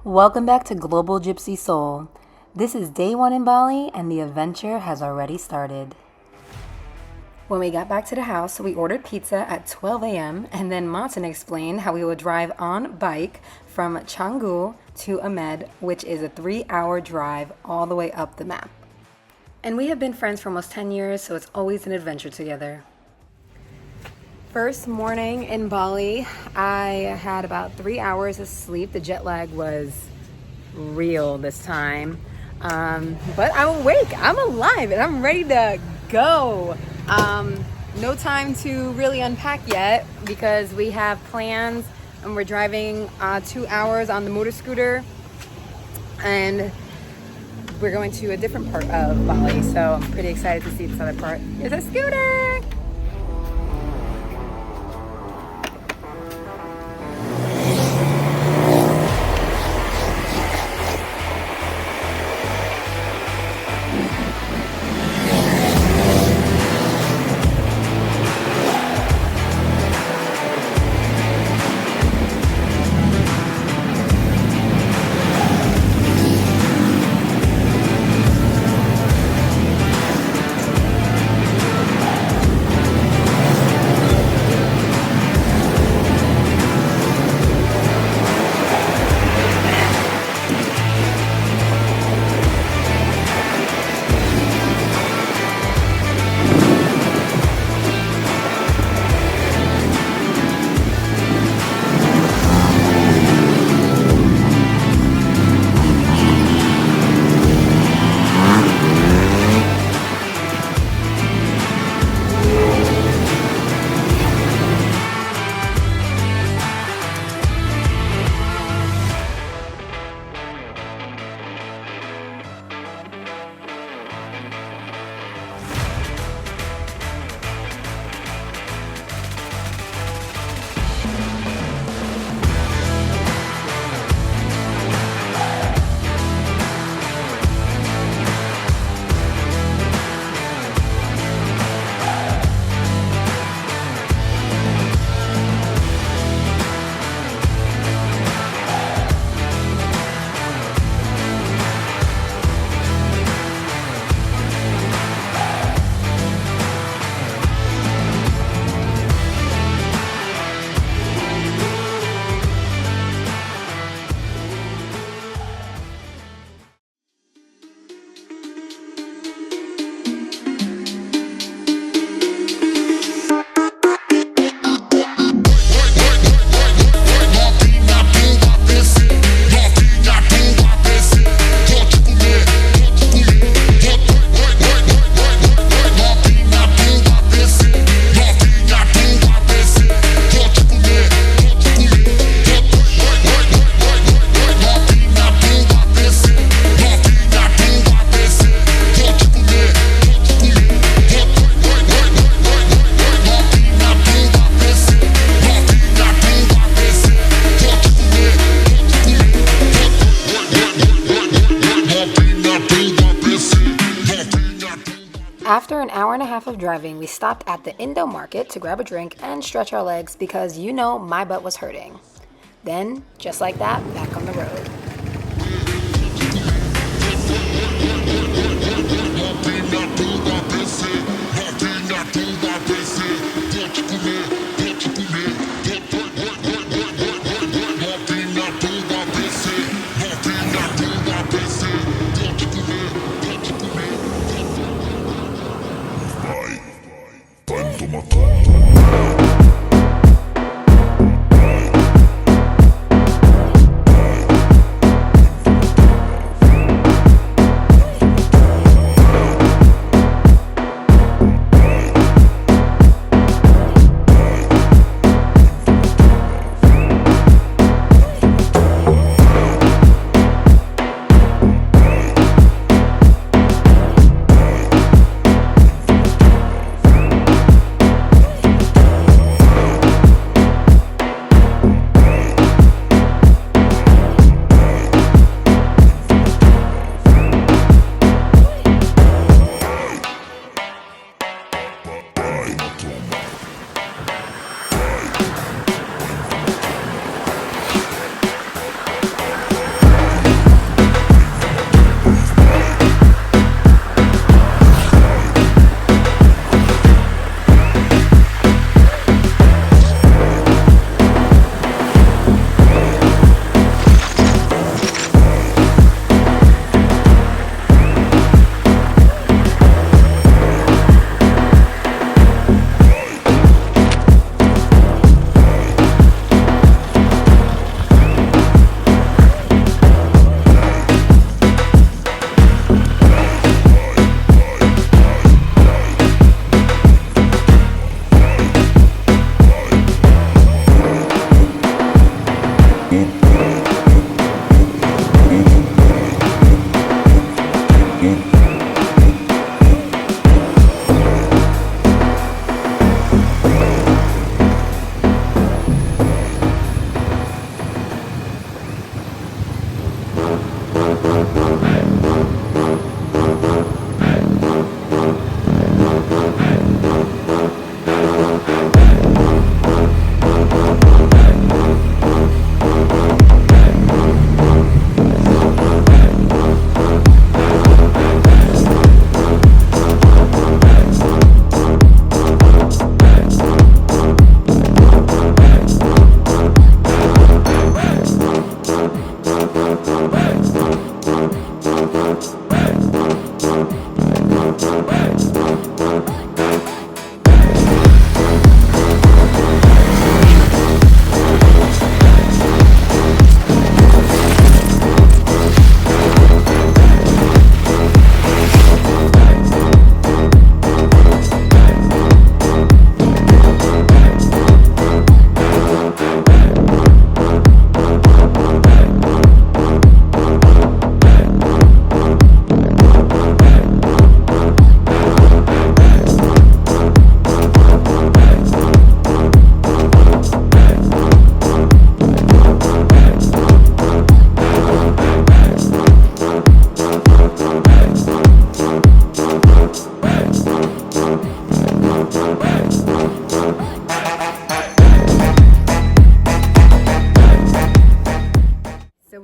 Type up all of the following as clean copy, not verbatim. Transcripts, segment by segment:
Welcome back to GlobalGypsySoul. This is day one in Bali and the adventure has already started. When we got back to the house, we ordered pizza at 12 a.m. and then Martin explained how we would drive on bike from Canggu to Ahmed, which is a 3-hour drive all the way up the map. And we have been friends for almost 10 years, so it's always an adventure together. First morning in Bali, I had about 3 hours of sleep. The jet lag was real this time. But I'm awake, I'm alive, and I'm ready to go. No time to really unpack yet because we have plans and we're driving 2 hours on the motor scooter and we're going to a different part of Bali. So I'm pretty excited to see this other part. There's a scooter! After an hour and a half of driving, we stopped at the Indo market to grab a drink and stretch our legs because my butt was hurting. Then, just like that, back on the road.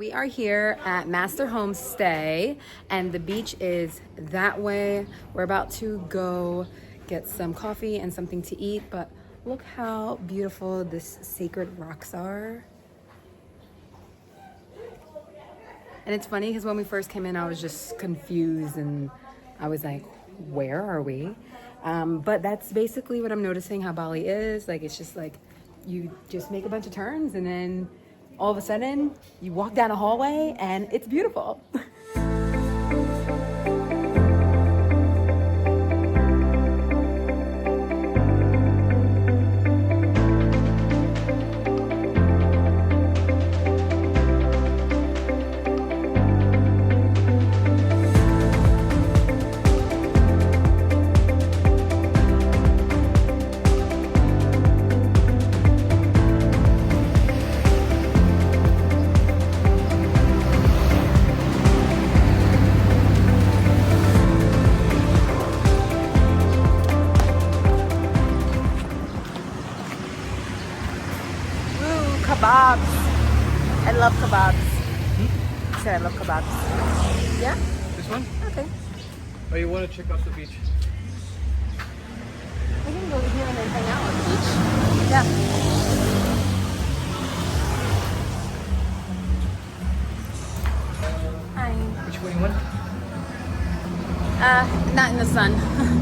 We are here at Master Homestay and the beach is that way. We're about to go get some coffee and something to eat, but look how beautiful this sacred rocks are. And it's funny because when we first came in, I was just confused and I was like, where are we? But that's basically what I'm noticing how Bali is. Like, it's just like, you just make a bunch of turns and then all of a sudden you walk down a hallway and it's beautiful. Kebabs. I love kebabs. I said I love kebabs. Yeah? This one? Okay. Or you want to check out the beach? We can go here and then hang out on the beach. Yeah. Hi. Which one you want? Not in the sun.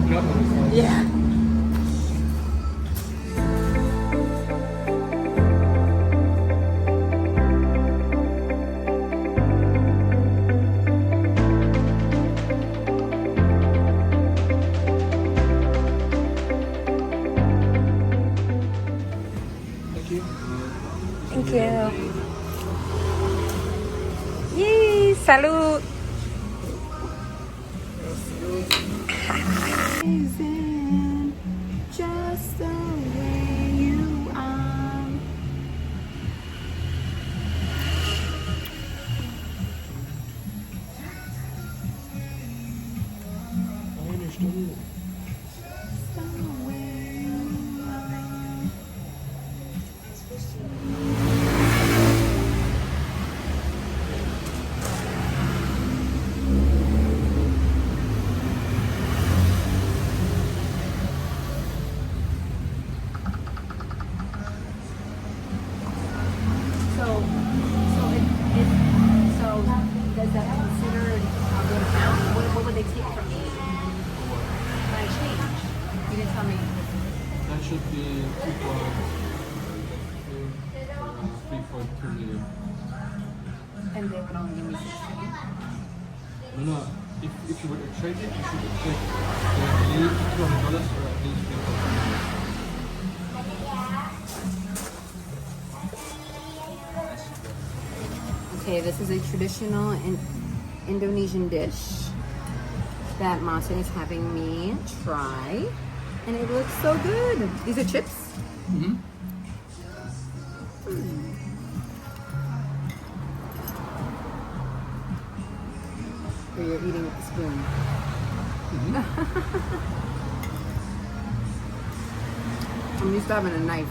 Not on this one. Yeah. Thank you. Yay! Salud! Amazing, just the way you are. Eine Stunde. Does that consider a good amount? What would they take from me? When I change? You didn't tell me. That should be 3.2 million. And they would only give me 16. No, if you would exchange it, you should exchange at least $200 or at least 3.2 Okay, this is a traditional Indonesian dish that Martin is having me try. And it looks so good. These are chips? Mm-hmm. Or you're eating with the spoon. Mm-hmm. I'm used to having a knife.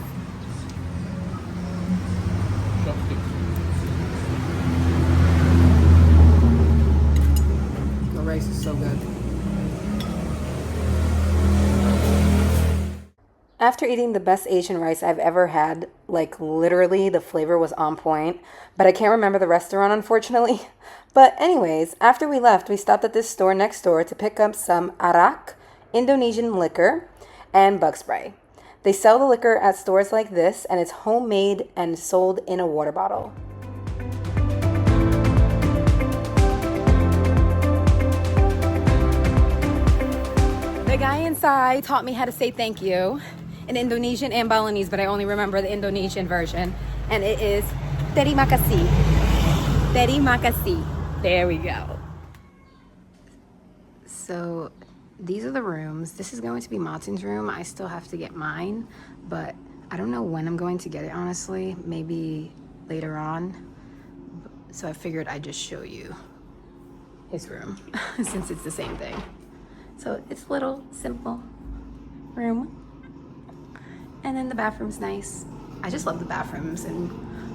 Chopsticks. The rice is so good. After eating the best Asian rice I've ever had, like literally the flavor was on point, but I can't remember the restaurant unfortunately. But anyways, after we left, we stopped at this store next door to pick up some arak, Indonesian liquor, and bug spray. They sell the liquor at stores like this, and it's homemade and sold in a water bottle. The guy inside taught me how to say thank you in Indonesian and Balinese, but I only remember the Indonesian version. And it is terima kasih. Terima kasih. There we go. So these are the rooms. This is going to be Martin's room. I still have to get mine, but I don't know when I'm going to get it, honestly. Maybe later on. So I figured I'd just show you his room since it's the same thing. So it's a little simple room. And then the bathroom's nice. I just love the bathrooms in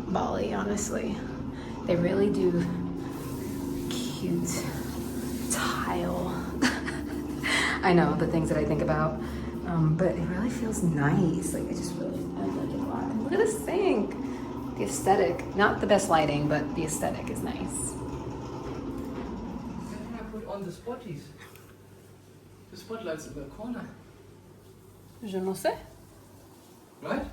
Bali, honestly. They really do cute tile. I know the things that I think about, but it really feels nice. Like I like it a lot. And look at this sink. The aesthetic, not the best lighting, but the aesthetic is nice. Then I put on the spotties. The spotlights in the corner. Je ne sais. Right?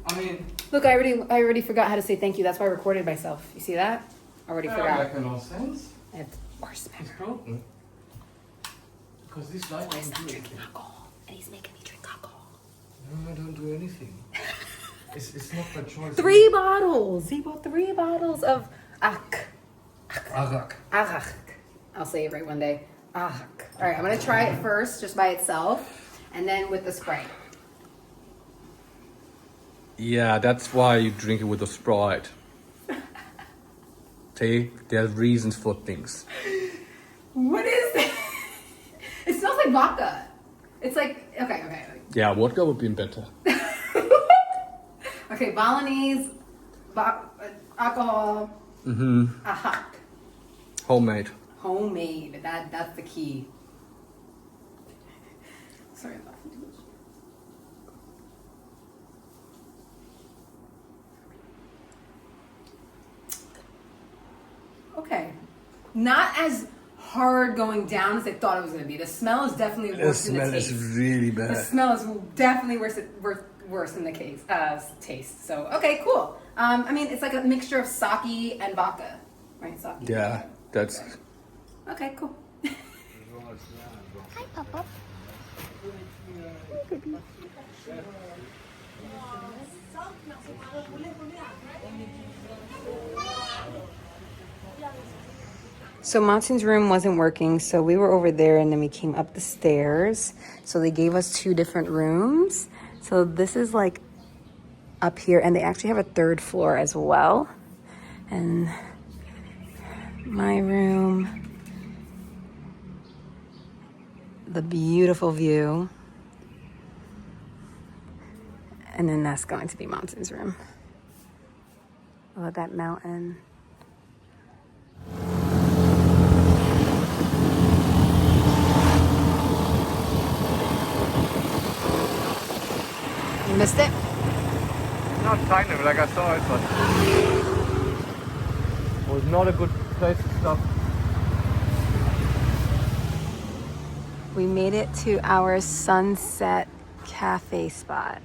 I mean... Look, I already forgot how to say thank you. That's why I recorded myself. You see that? I already forgot. That makes no sense. I have the worst It's memory. broken. Because this light He's doesn't not do drinking anything. alcohol, and he's making me drink alcohol. No, I don't do anything. It's not by choice. 3 bottles. He bought 3 bottles of Arak. Arak. I'll say it right one day. Arak. All right, I'm gonna try it first, just by itself, and then with the Sprite. Yeah, that's why you drink it with a Sprite. See, there are reasons for things. What is that? It smells like vodka. It's like okay. Yeah, vodka would be better. Okay, Balinese, alcohol, ahak. Homemade. Homemade. That's the key. Sorry, I'm laughing too much. Okay, not as hard going down as I thought it was going to be. The smell is definitely worse than the taste. The smell is really The bad. smell is definitely worse than the taste. So, okay, cool. I mean, it's like a mixture of sake and vodka, right? Sake. Yeah, that's... Okay, cool. Hi, Papa. So Martin's room wasn't working, so we were over there and then we came up the stairs. So they gave us 2 different rooms. So this is like up here, and they actually have a 3rd floor as well. And my room, the beautiful view. And then that's going to be Martin's room. Look at that mountain. You missed it? Not kind of like I saw it, but it was not a good place to stop. We made it to our sunset cafe spot.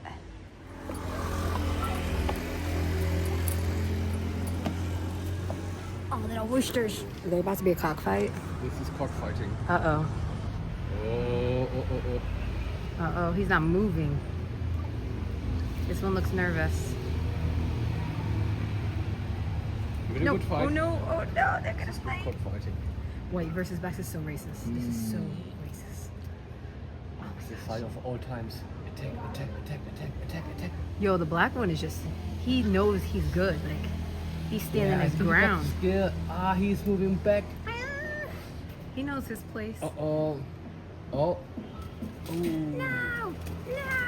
Oh, little roosters. Is there about to be a cockfight? This is cockfighting. Uh-oh. Oh. Uh-oh, he's not moving. This one looks nervous. Really No, good fight. oh no, they're gonna It's fight. good cockfighting. White versus black is so racist. This is so racist. It's the fight of all times. Attack. Yo, the black one is just, he knows he's good. Like, he's standing his ground. Scared. He's moving back. He knows his place. Oh. No!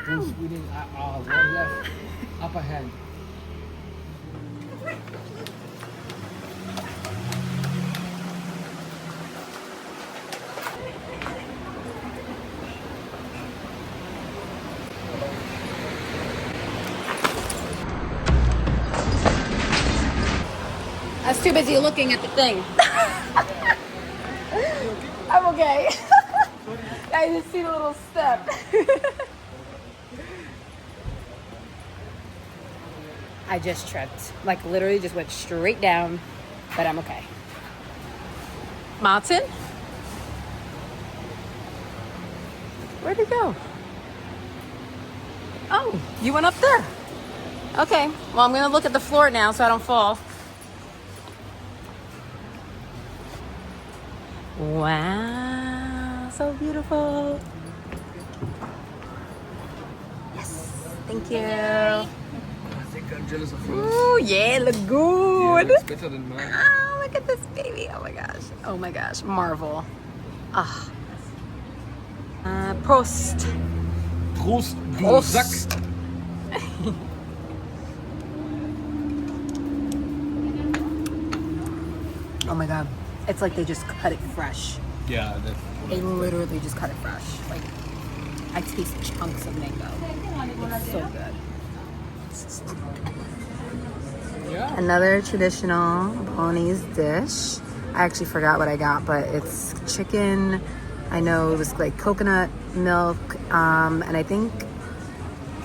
Who's winning? One left. Upper hand. I was too busy looking at the thing. I'm okay. I just see the little step. I just tripped. Like literally just went straight down, but I'm okay. Martin? Where'd he go? Oh, you went up there. Okay, well I'm gonna look at the floor now so I don't fall. Wow, so beautiful. Yes, thank you. I think I'm jealous of yours. Ooh, yeah, look Yeah, good. it's better than mine. Oh, look at this baby. Oh my gosh. Oh my gosh, marvel. Ah. Prost. Prost, du Prost. Sack. Oh my god. It's like they just cut it fresh. Yeah, They literally just cut it fresh. Like, I taste chunks of mango. It's so good. yeah. Another traditional Balinese dish. I actually forgot what I got, but it's chicken. I know it was like coconut milk, and I think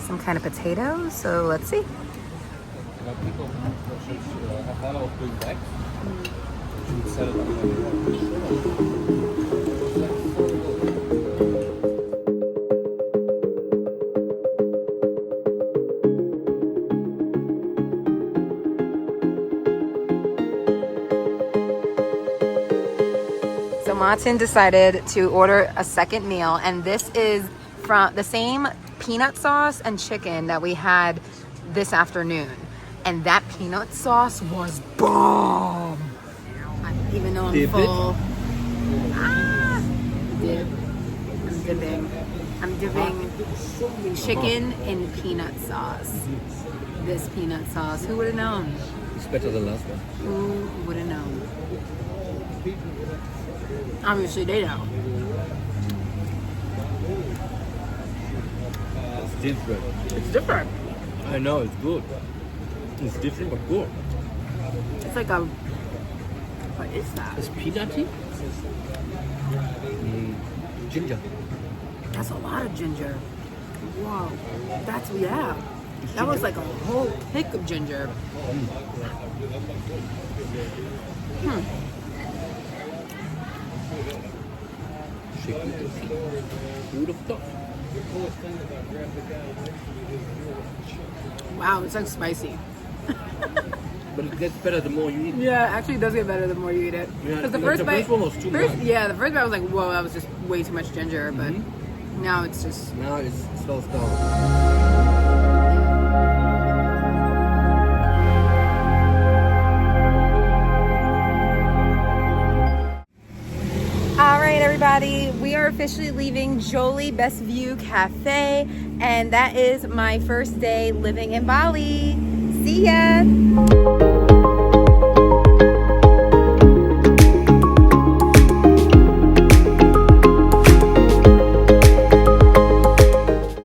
some kind of potato. So let's see. People have a lot of doing back. So Martin decided to order a second meal, and this is from the same peanut sauce and chicken that we had this afternoon. And that peanut sauce was bomb. Even though I'm Dip it. full. Dip. I'm dipping chicken in peanut sauce. This peanut sauce. Who would have known? It's better than last one. Who would have known? Obviously they know. It's different. It's different. I know, it's good. It's different but good. It's like a... What is that? It's peanutty. Ginger. That's a lot of ginger. Whoa. That's, yeah. That was like a whole pick of ginger. Chicken and peanut. Who would have thought? Wow, it's like spicy. But it gets better the more you eat. Yeah, actually it does get better the more you eat it. Yeah, Because the like first the bite... first one was too much. Yeah, the first bite I was like, whoa, that was just way too much ginger. But now it's just... Now it slows down. All right, everybody, we are officially leaving Jolie Best View Cafe, and that is my first day living in Bali. See ya!